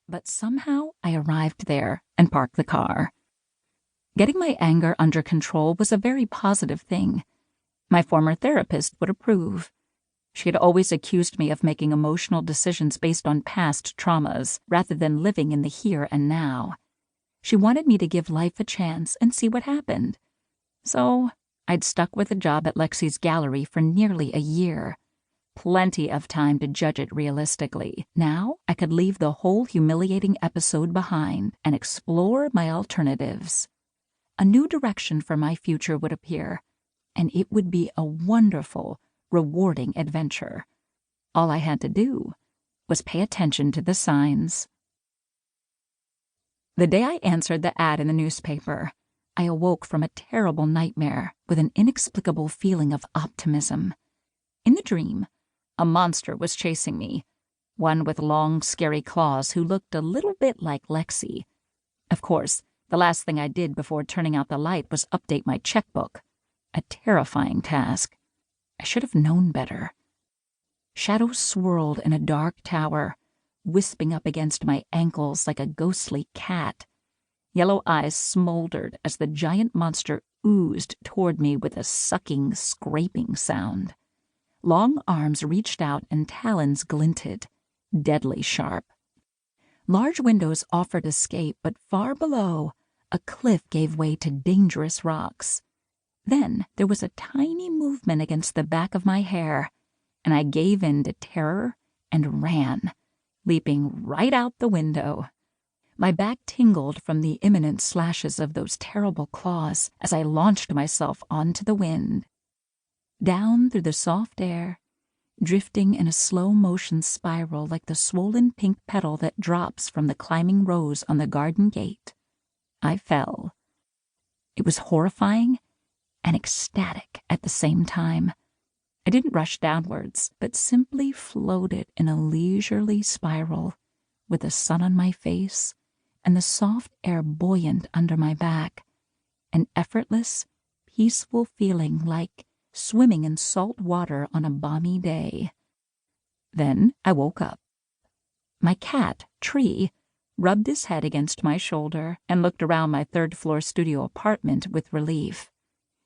But somehow I arrived there and parked the car. Getting my anger under control was a very positive thing. My former therapist would approve. She had always accused me of making emotional decisions based on past traumas rather than living in the here and now. She wanted me to give life a chance and see what happened. So I'd stuck with a job at Lexi's gallery for nearly a year. Plenty of time to judge it realistically. Now I could leave the whole humiliating episode behind and explore my alternatives. A new direction for my future would appear, and it would be a wonderful, rewarding adventure. All I had to do was pay attention to the signs. The day I answered the ad in the newspaper, I awoke from a terrible nightmare with an inexplicable feeling of optimism. In the dream, a monster was chasing me, one with long, scary claws who looked a little bit like Lexi. Of course, the last thing I did before turning out the light was update my checkbook. A terrifying task. I should have known better. Shadows swirled in a dark tower, wisping up against my ankles like a ghostly cat. Yellow eyes smoldered as the giant monster oozed toward me with a sucking, scraping sound. Long arms reached out and talons glinted, deadly sharp. Large windows offered escape, but far below, a cliff gave way to dangerous rocks. Then there was a tiny movement against the back of my hair, and I gave in to terror and ran, leaping right out the window. My back tingled from the imminent slashes of those terrible claws as I launched myself onto the wind. Down through the soft air, drifting in a slow-motion spiral like the swollen pink petal that drops from the climbing rose on the garden gate, I fell. It was horrifying and ecstatic at the same time. I didn't rush downwards, but simply floated in a leisurely spiral, with the sun on my face and the soft air buoyant under my back, an effortless, peaceful feeling like swimming in salt water on a balmy day. Then I woke up. My cat, Tree, rubbed his head against my shoulder and looked around my third-floor studio apartment with relief.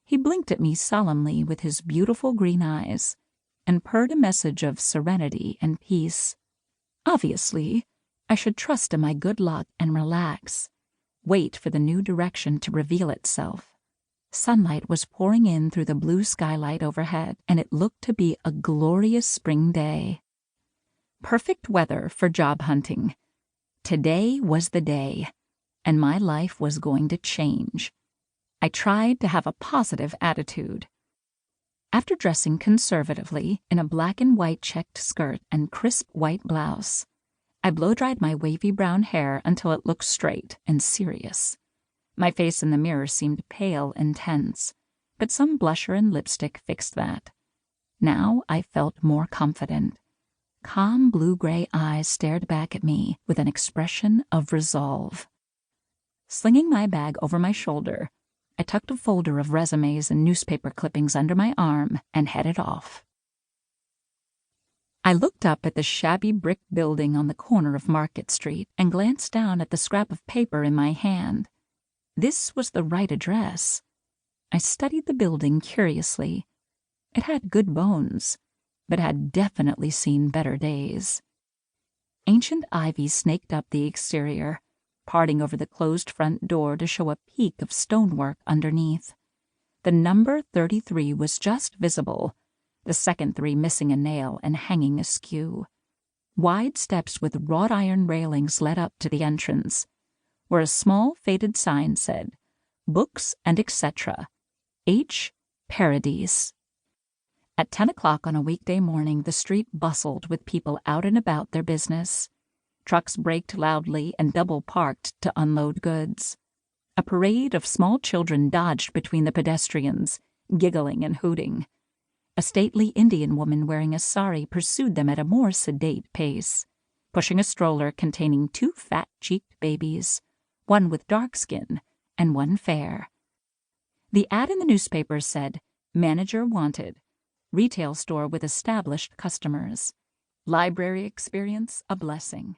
He blinked at me solemnly with his beautiful green eyes and purred a message of serenity and peace. Obviously, I should trust in my good luck and relax, wait for the new direction to reveal itself. Sunlight was pouring in through the blue skylight overhead, and it looked to be a glorious spring day. Perfect weather for job hunting. Today was the day, and my life was going to change. I tried to have a positive attitude. After dressing conservatively in a black and white checked skirt and crisp white blouse, I blow-dried my wavy brown hair until it looked straight and serious. My face in the mirror seemed pale and tense, but some blusher and lipstick fixed that. Now I felt more confident. Calm blue-gray eyes stared back at me with an expression of resolve. Slinging my bag over my shoulder, I tucked a folder of resumes and newspaper clippings under my arm and headed off. I looked up at the shabby brick building on the corner of Market Street and glanced down at the scrap of paper in my hand. This was the right address. I studied the building curiously. It had good bones, but had definitely seen better days. Ancient ivy snaked up the exterior, parting over the closed front door to show a peak of stonework underneath. The number 33 was just visible, the second 3 missing a nail and hanging askew. Wide steps with wrought iron railings led up to the entrance, where a small faded sign said, "Books and etc. H. Paradis." At 10 o'clock on a weekday morning, the street bustled with people out and about their business. Trucks braked loudly and double-parked to unload goods. A parade of small children dodged between the pedestrians, giggling and hooting. A stately Indian woman wearing a sari pursued them at a more sedate pace, pushing a stroller containing 2 fat-cheeked babies, one with dark skin and one fair. The ad in the newspaper said, "Manager wanted. Retail store with established customers. Library experience a blessing."